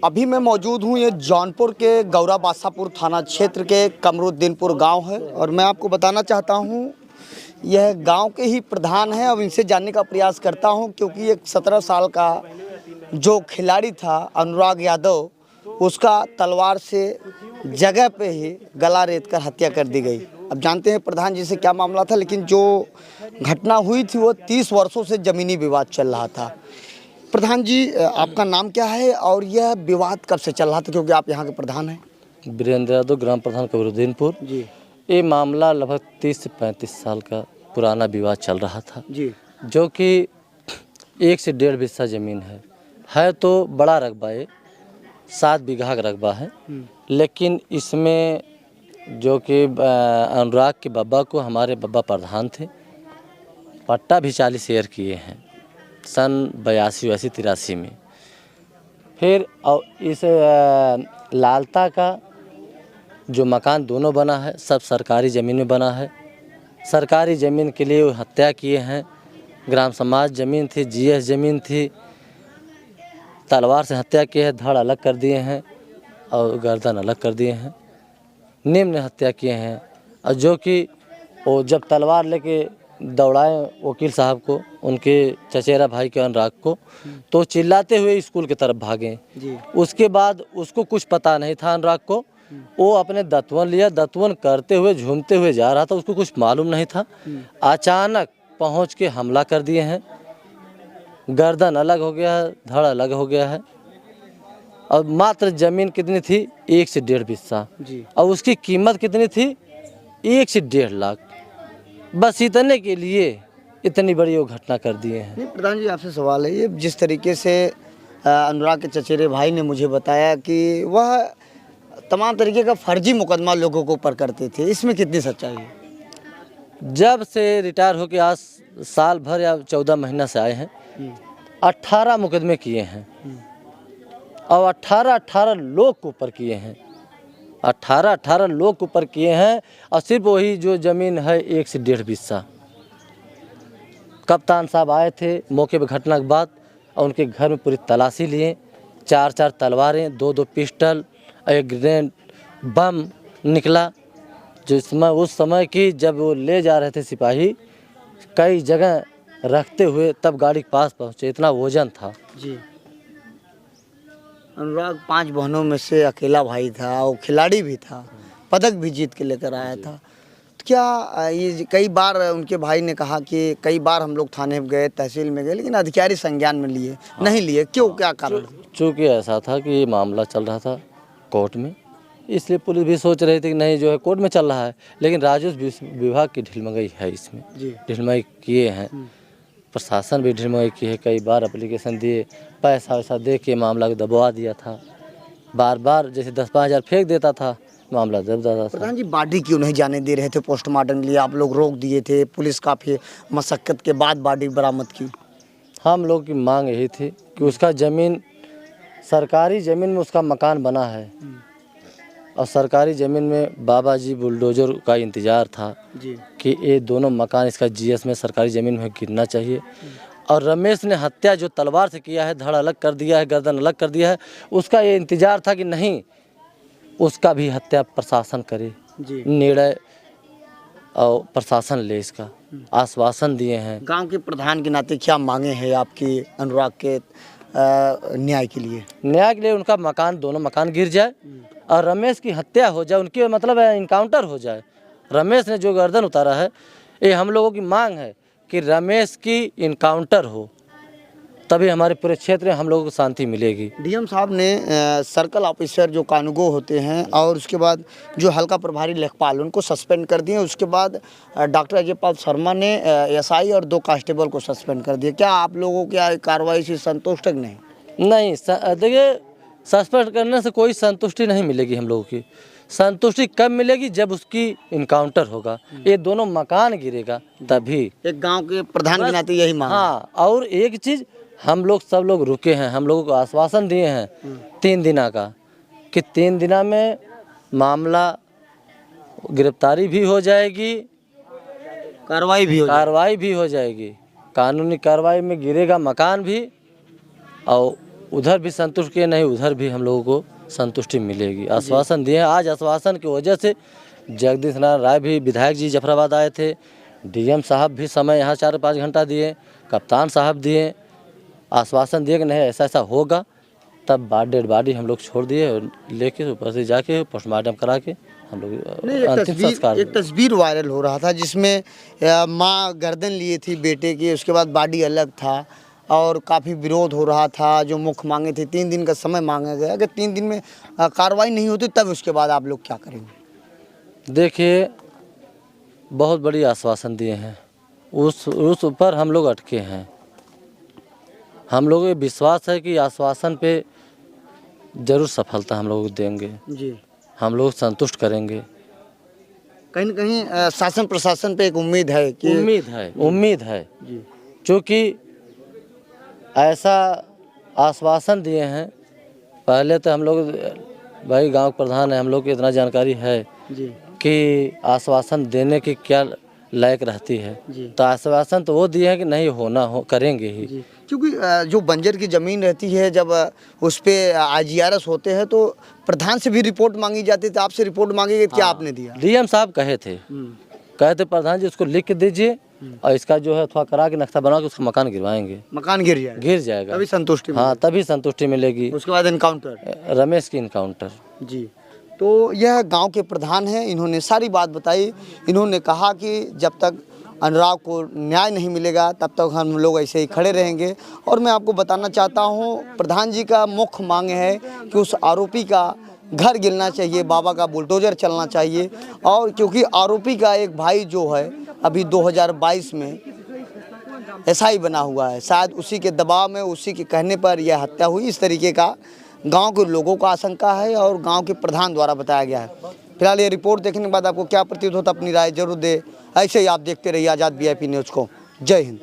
अभी मैं मौजूद हूँ, ये जौनपुर के गौरा बादशाहपुर थाना क्षेत्र के कमरुद्दीनपुर गांव है और मैं आपको बताना चाहता हूँ यह गांव के ही प्रधान हैं। अब इनसे जानने का प्रयास करता हूँ क्योंकि एक 17 साल का जो खिलाड़ी था अनुराग यादव, उसका तलवार से जगह पे ही गला रेत कर हत्या कर दी गई। अब जानते हैं प्रधान जी से क्या मामला था, लेकिन जो घटना हुई थी वो 30 वर्षों से ज़मीनी विवाद चल रहा था। प्रधान जी, आपका नाम क्या है और यह विवाद कब से चल रहा था, क्योंकि आप यहाँ के प्रधान हैं? वीरेंद्र यादव, ग्राम प्रधान कमरुद्दीनपुर जी। ये मामला लगभग 30 से 35 साल का पुराना विवाद चल रहा था जी, जो कि 1 से 1.5 बिस्सा ज़मीन है तो बड़ा रकबा है, 7 बीघा का रकबा है। लेकिन इसमें जो कि अनुराग के बब्बा को, हमारे बब्बा प्रधान थे, पट्टा भी 40 शेयर किए हैं सन 82-83 में। फिर इस लालता का जो मकान दोनों बना है सब सरकारी ज़मीन में बना है। सरकारी ज़मीन के लिए वो हत्या किए हैं। ग्राम समाज ज़मीन थी, जीएस ज़मीन थी, तलवार से हत्या की है, धड़ अलग कर दिए हैं और गर्दन अलग कर दिए हैं, निम्न हत्या किए हैं। और जो कि वो जब तलवार लेके दौड़ाए वकील साहब को, उनके चचेरा भाई के अनुराग को, तो चिल्लाते हुए स्कूल की तरफ भागे जी। उसके बाद उसको कुछ पता नहीं था अनुराग को, वो अपने दत्वन लिया, दत्वन करते हुए झूमते हुए जा रहा था, उसको कुछ मालूम नहीं था। अचानक पहुंच के हमला कर दिए हैं, गर्दन अलग हो गया है, धड़ अलग हो गया है। और मात्र ज़मीन कितनी थी? 1 से 1.5 बिस्सा जी। और उसकी कीमत कितनी थी? 1 से 1.5 लाख। बस इतने के लिए इतनी बड़ी वो घटना कर दिए हैं। नहीं प्रधान जी, आपसे सवाल है, ये जिस तरीके से अनुराग के चचेरे भाई ने मुझे बताया कि वह तमाम तरीके का फर्जी मुकदमा लोगों को ऊपर करते थे, इसमें कितनी सच्चाई है? जब से रिटायर होकर आज साल भर या 14 महीना से आए हैं, 18 मुकदमे किए हैं और 18 लोग के ऊपर किए हैं, 18 लोग के ऊपर किए हैं। और सिर्फ वही जो ज़मीन है 1 से 1.5 बिस्सा। कप्तान साहब आए थे मौके पर घटना के बाद और उनके घर में पूरी तलाशी लिए। 4 तलवारें, 2 पिस्टल, एक ग्रेनेड बम निकला, जो उस समय की जब वो ले जा रहे थे सिपाही, कई जगह रखते हुए तब गाड़ी के पास पहुँचे, इतना वजन था जी। अनुराग 5 बहनों में से अकेला भाई था, वो खिलाड़ी भी था, पदक भी जीत के लेकर आया था। तो क्या ये कई बार उनके भाई ने कहा कि कई बार हम लोग थाने में गए, तहसील में गए, लेकिन अधिकारी संज्ञान में लिए नहीं लिए, क्यों, क्या कारण? चूँकि ऐसा था कि ये मामला चल रहा था कोर्ट में, इसलिए पुलिस भी सोच रही थी कि नहीं जो है कोर्ट में चल रहा है, लेकिन राजस्व विभाग की ढिलमगई है इसमें, ढिलमगई किए हैं। प्रशासन भी ढिलमगई की है, कई बार एप्लीकेशन दिए, पैसा वैसा दे के मामला को दबवा दिया था। बार जैसे 10-5 हज़ार फेंक देता था, मामला दब जाता था। प्रधान जी, बॉडी क्यों नहीं जाने दे रहे थे पोस्टमार्टम के लिए? आप लोग रोक दिए थे, पुलिस काफ़ी मशक्क़त के बाद बॉडी बरामद की। हम लोग की मांग यही थी कि उसका ज़मीन, सरकारी ज़मीन में उसका मकान बना है और सरकारी ज़मीन में बाबा जी बुलडोजर का इंतज़ार था जी, कि ये दोनों मकान इसका जीएस में सरकारी ज़मीन में गिरना चाहिए। और रमेश ने हत्या जो तलवार से किया है, धड़ अलग कर दिया है, गर्दन अलग कर दिया है, उसका ये इंतज़ार था कि नहीं उसका भी हत्या प्रशासन करे जी। निर्णय और प्रशासन ले इसका आश्वासन दिए हैं। गांव के प्रधान के नाते क्या मांगे हैं आपकी अनुराग के न्याय के लिए? न्याय के लिए उनका मकान, दोनों मकान गिर जाए और रमेश की हत्या हो जाए, उनकी मतलब इनकाउंटर हो जाए। रमेश ने जो गर्दन उतारा है, ये हम लोगों की मांग है कि रमेश की इनकाउंटर हो, तभी हमारे पूरे क्षेत्र में हम लोगों को शांति मिलेगी। डीएम साहब ने सर्कल ऑफिसर जो कानूगो होते हैं और उसके बाद जो हल्का प्रभारी लेखपाल, उनको सस्पेंड कर दिए। उसके बाद डॉक्टर अजय पाल शर्मा ने एसआई और 2 कांस्टेबल को सस्पेंड कर दिया। क्या आप लोगों की कार्रवाई से संतुष्ट है? नहीं, देखिए सस्पेंड करने से कोई संतुष्टि नहीं मिलेगी हम लोगों की। संतुष्टि कब मिलेगी? जब उसकी इनकाउंटर होगा, ये दोनों मकान गिरेगा तभी। एक गांव के प्रधान के नाते यही मांग। हाँ, और एक चीज़, हम लोग सब लोग रुके हैं, हम लोगों को आश्वासन दिए हैं 3 दिना का कि 3 दिना में मामला गिरफ्तारी भी हो जाएगी, कार्रवाई भी हो जाएगी, कानूनी कार्रवाई में गिरेगा मकान भी और उधर भी संतुष्ट किए, नहीं उधर भी हम लोगों को संतुष्टि मिलेगी। आश्वासन दिए हैं। आज आश्वासन की वजह से जगदीश नारायण राय भी, विधायक जी जफराबाद आए थे, डीएम साहब भी समय यहाँ 4-5 घंटा दिए, कप्तान साहब दिए, आश्वासन दिए कि नहीं ऐसा ऐसा होगा। तब डेड बॉडी हम लोग छोड़ दिए और लेके ऊपर से जाके पोस्टमार्टम करा के हम लोग अंतिम संस्कार। एक तस्वीर वायरल हो रहा था जिसमें माँ गर्दन लिए थी बेटे की, उसके बाद बॉडी अलग था और काफ़ी विरोध हो रहा था। जो मुख्य मांगे थे 3 दिन का समय मांगा गया कि 3 दिन में कार्रवाई नहीं होती तब उसके बाद आप लोग क्या करेंगे? देखिए, बहुत बड़ी आश्वासन दिए हैं, उस ऊपर हम लोग अटके हैं। हम लोगों को विश्वास है कि आश्वासन पे जरूर सफलता हम लोग देंगे जी। हम लोग संतुष्ट करेंगे। कहीं न कहीं शासन प्रशासन पे एक उम्मीद है कि उम्मीद है जी। क्योंकि ऐसा आश्वासन दिए हैं। पहले तो हम लोग, भाई गांव प्रधान है, हम लोग को इतना जानकारी है जी। कि आश्वासन देने की क्या लायक रहती है। तो आश्वासन तो वो दिए हैं कि नहीं होना हो करेंगे ही। क्योंकि जो बंजर की ज़मीन रहती है जब उस पर IGRS होते हैं तो प्रधान से भी रिपोर्ट मांगी जाती है, तो आपसे रिपोर्ट मांगी गई, क्या आपने दिया? डीएम साहब कहे थे प्रधान जी इसको लिख के दीजिए और इसका जो है थोड़ा करा के नक्शा बना के उसका मकान गिरवाएंगे। मकान गिर जाएगा तभी संतुष्टि हाँ, तभी संतुष्टि मिलेगी। उसके बाद इनकाउंटर, रमेश की इनकाउंटर। जी। तो यह गांव के प्रधान हैं, इन्होंने सारी बात बताई। इन्होंने कहा कि जब तक अनुराग को न्याय नहीं मिलेगा तब तक हम लोग ऐसे ही खड़े रहेंगे। और मैं आपको बताना चाहता हूं, प्रधान जी का मुख्य मांग है कि उस आरोपी का घर गिरना चाहिए, बाबा का बुलडोजर चलना चाहिए। और क्योंकि आरोपी का एक भाई जो है अभी 2022 में SI बना हुआ है, शायद उसी के दबाव में, उसी के कहने पर यह हत्या हुई, इस तरीके का गांव के लोगों को आशंका है और गांव के प्रधान द्वारा बताया गया है। फिलहाल ये रिपोर्ट देखने के बाद आपको क्या प्रतीत होता, अपनी राय जरूर दे। ऐसे ही आप देखते रहिए आज़ाद VIP न्यूज़ को। जय हिंद।